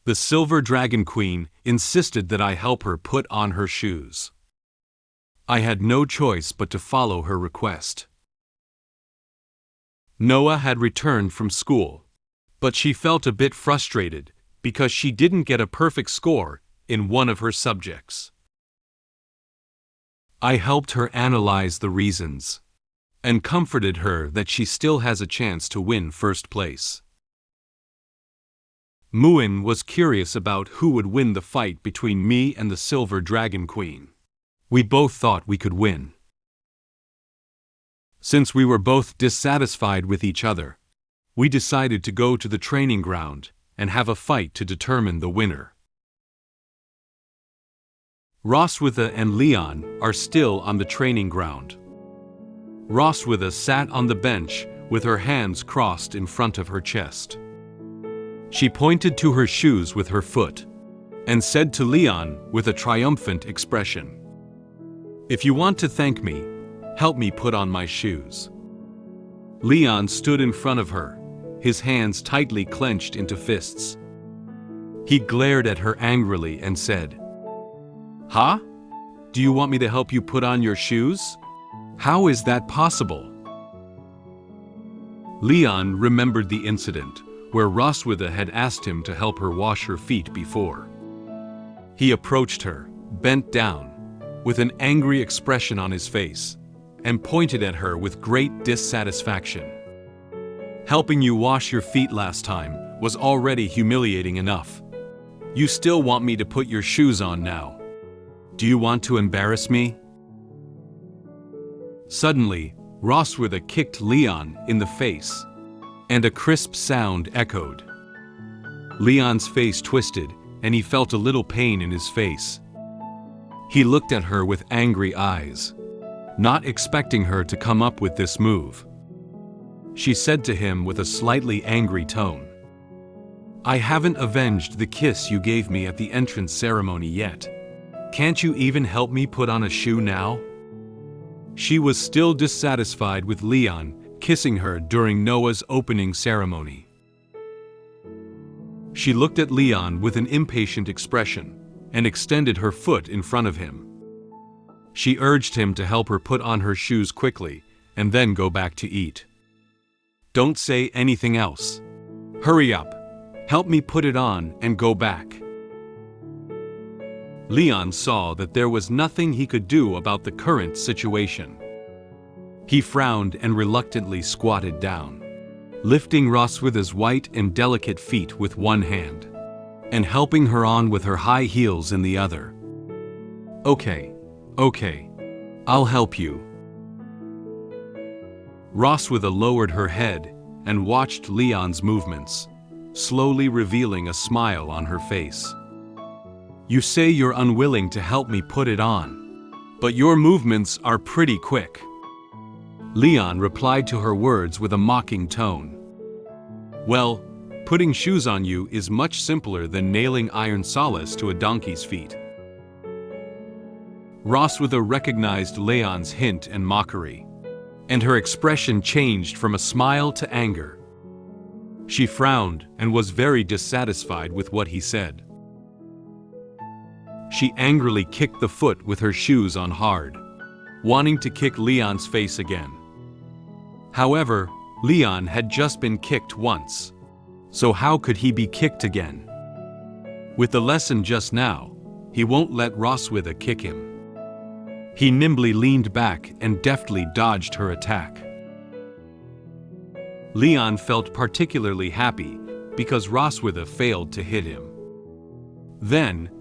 The Silver Dragon Queen insisted that I help her put on her shoes. I had no choice but to follow her request. Noah had returned from school, but she felt a bit frustrated because she didn't get a perfect score in one of her subjects. I helped her analyze the reasons and comforted her that she still has a chance to win first place. Muin was curious about who would win the fight between me and the Silver Dragon Queen. We both thought we could win. Since we were both dissatisfied with each other, we decided to go to the training ground and have a fight to determine the winner. Roswitha and Leon are still on the training ground. Roswitha sat on the bench with her hands crossed in front of her chest. She pointed to her shoes with her foot and said to Leon with a triumphant expression, "If you want to thank me, help me put on my shoes." Leon stood in front of her, his hands tightly clenched into fists. He glared at her angrily and said, "Huh? Do you want me to help you put on your shoes? How is that possible?" Leon remembered the incident where Roswitha had asked him to help her wash her feet before. He approached her, bent down, with an angry expression on his face, and pointed at her with great dissatisfaction. "Helping you wash your feet last time was already humiliating enough. You still want me to put your shoes on now? Do you want to embarrass me?" Suddenly, Roswitha kicked Leon in the face, and a crisp sound echoed. Leon's face twisted, and he felt a little pain in his face. He looked at her with angry eyes, not expecting her to come up with this move. She said to him with a slightly angry tone, "I haven't avenged the kiss you gave me at the entrance ceremony yet. Can't you even help me put on a shoe now?" She was still dissatisfied with Leon kissing her during Noah's opening ceremony. She looked at Leon with an impatient expression and extended her foot in front of him. She urged him to help her put on her shoes quickly and then go back to eat. "Don't say anything else. Hurry up. Help me put it on and go back." Leon saw that there was nothing he could do about the current situation. He frowned and reluctantly squatted down, lifting Roswitha's white and delicate feet with one hand, and helping her on with her high heels in the other. Okay, I'll help you." Roswitha lowered her head and watched Leon's movements, slowly revealing a smile on her face. "You say you're unwilling to help me put it on, but your movements are pretty quick." Leon replied to her words with a mocking tone. "Well, putting shoes on you is much simpler than nailing iron solace to a donkey's feet." Roswitha recognized Leon's hint and mockery, and her expression changed from a smile to anger. She frowned and was very dissatisfied with what he said. She angrily kicked the foot with her shoes on hard, wanting to kick Leon's face again. However, Leon had just been kicked once, so how could he be kicked again? With the lesson just now, he won't let Roswitha kick him. He nimbly leaned back and deftly dodged her attack. Leon felt particularly happy because Roswitha failed to hit him. Then,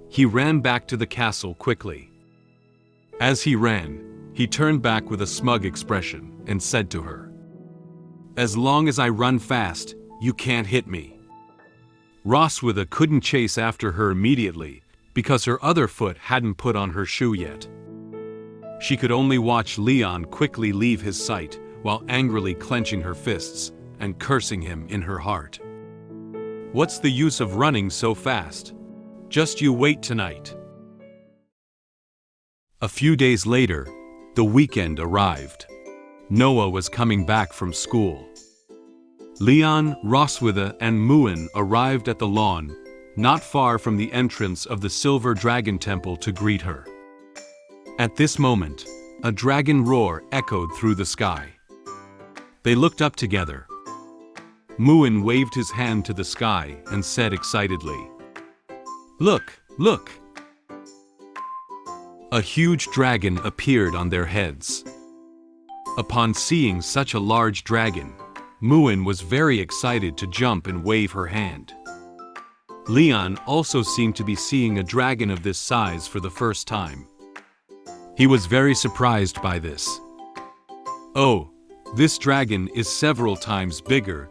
he ran back to the castle quickly. As he ran, he turned back with a smug expression and said to her, "As long as I run fast, you can't hit me." Roswitha couldn't chase after her immediately because her other foot hadn't put on her shoe yet. She could only watch Leon quickly leave his sight while angrily clenching her fists and cursing him in her heart. "What's the use of running so fast? Just you wait tonight." A few days later, the weekend arrived. Noah was coming back from school. Leon, Roswitha, and Muin arrived at the lawn, not far from the entrance of the Silver Dragon Temple to greet her. At this moment, a dragon roar echoed through the sky. They looked up together. Muin waved his hand to the sky and said excitedly, "Look, look!" A huge dragon appeared on their heads. Upon seeing such a large dragon, Muin was very excited to jump and wave her hand. Leon also seemed to be seeing a dragon of this size for the first time. He was very surprised by this. "Oh, this dragon is several times bigger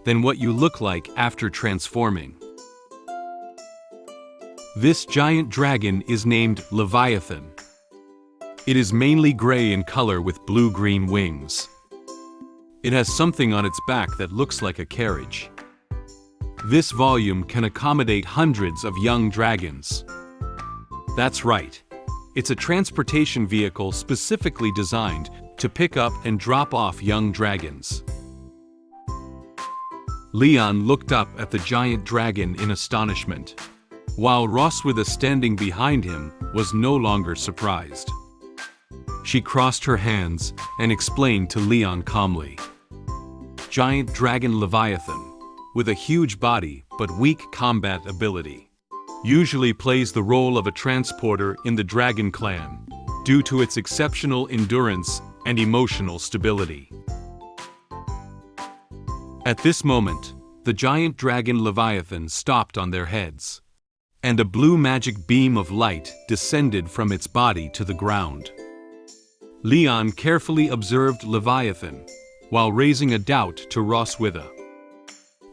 than what you look like after transforming. This giant dragon is named Leviathan. It is mainly gray in color with blue-green wings. It has something on its back that looks like a carriage. This volume can accommodate hundreds of young dragons." That's right. It's a transportation vehicle specifically designed to pick up and drop off young dragons. Leon looked up at the giant dragon in astonishment, while Roswitha standing behind him was no longer surprised. She crossed her hands and explained to Leon calmly. "Giant dragon Leviathan, with a huge body but weak combat ability, usually plays the role of a transporter in the Dragon Clan due to its exceptional endurance and emotional stability." At this moment, the giant dragon Leviathan stopped on their heads, and a blue magic beam of light descended from its body to the ground. Leon carefully observed Leviathan while raising a doubt to Roswitha.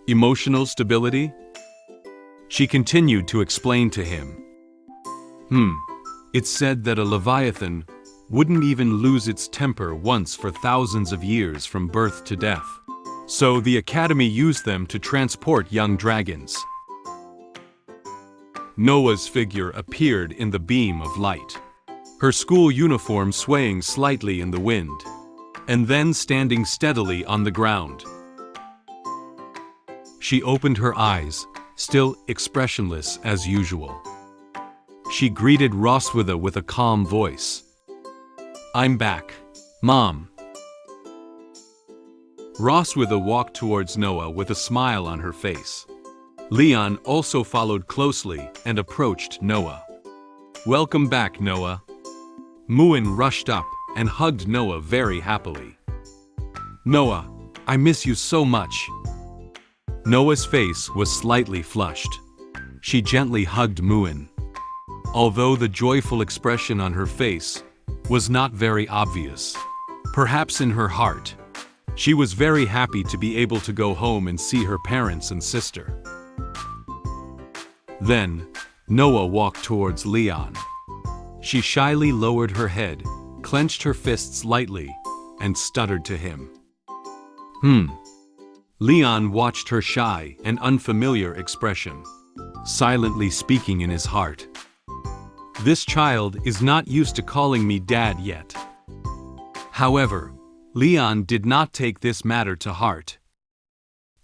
"Emotional stability?" She continued to explain to him. It's said that a Leviathan wouldn't even lose its temper once for thousands of years from birth to death. So the Academy used them to transport young dragons." Noah's figure appeared in the beam of light, her school uniform swaying slightly in the wind, and then standing steadily on the ground. She opened her eyes, still expressionless as usual. She greeted Roswitha with a calm voice. "I'm back, Mom." Roswitha walked towards Noah with a smile on her face. Leon also followed closely and approached Noah. "Welcome back, Noah." Muin rushed up and hugged Noah very happily. "Noah, I miss you so much." Noah's face was slightly flushed. She gently hugged Muin, although the joyful expression on her face was not very obvious. Perhaps in her heart, she was very happy to be able to go home and see her parents and sister. Then, Noah walked towards Leon. She shyly lowered her head, clenched her fists lightly, and stuttered to him. Leon watched her shy and unfamiliar expression, silently speaking in his heart. "This child is not used to calling me Dad yet." However, Leon did not take this matter to heart.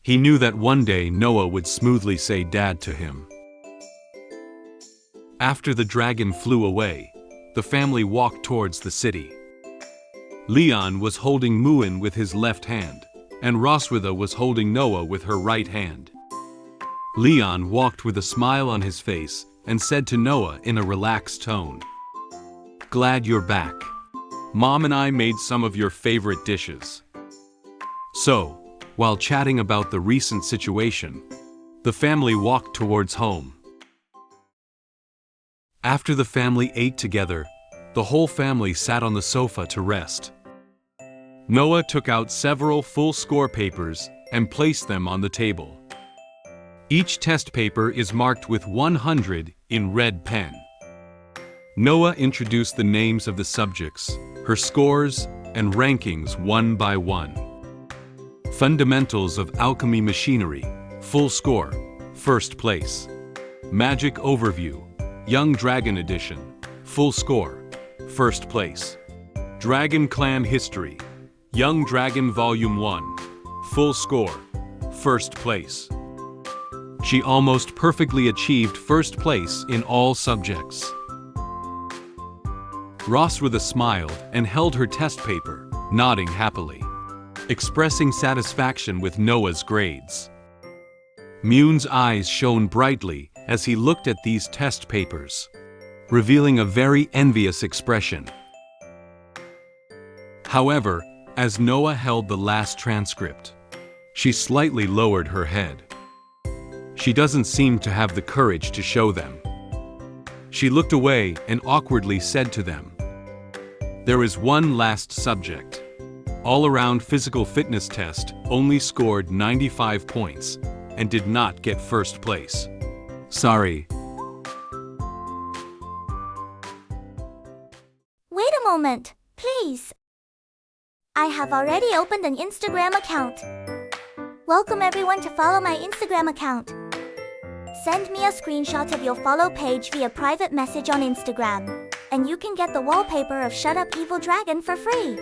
He knew that one day Noah would smoothly say Dad to him. After the dragon flew away, the family walked towards the city. Leon was holding Muin with his left hand, and Roswitha was holding Noah with her right hand. Leon walked with a smile on his face and said to Noah in a relaxed tone, "Glad you're back. Mom and I made some of your favorite dishes." So, while chatting about the recent situation, the family walked towards home. After the family ate together, the whole family sat on the sofa to rest. Noah took out several full score papers and placed them on the table. Each test paper is marked with 100 in red pen. Noah introduced the names of the subjects, her scores, and rankings one by one. Fundamentals of Alchemy Machinery, full score, first place. Magic Overview, Young Dragon Edition, full score, first place. Dragon Clan History, Young Dragon Volume 1, full score, first place. She almost perfectly achieved first place in all subjects. Ross with a smiled and held her test paper, nodding happily, expressing satisfaction with Noah's grades. Mune's eyes shone brightly as he looked at these test papers, revealing a very envious expression. However, as Noah held the last transcript, she slightly lowered her head. She doesn't seem to have the courage to show them. She looked away and awkwardly said to them, "There is one last subject. All-around physical fitness test only scored 95 points and did not get first place. Sorry." Wait a moment, please. I have already opened an Instagram account. Welcome everyone to follow my Instagram account. Send me a screenshot of your follow page via private message on Instagram, and you can get the wallpaper of Shut Up Evil Dragon for free.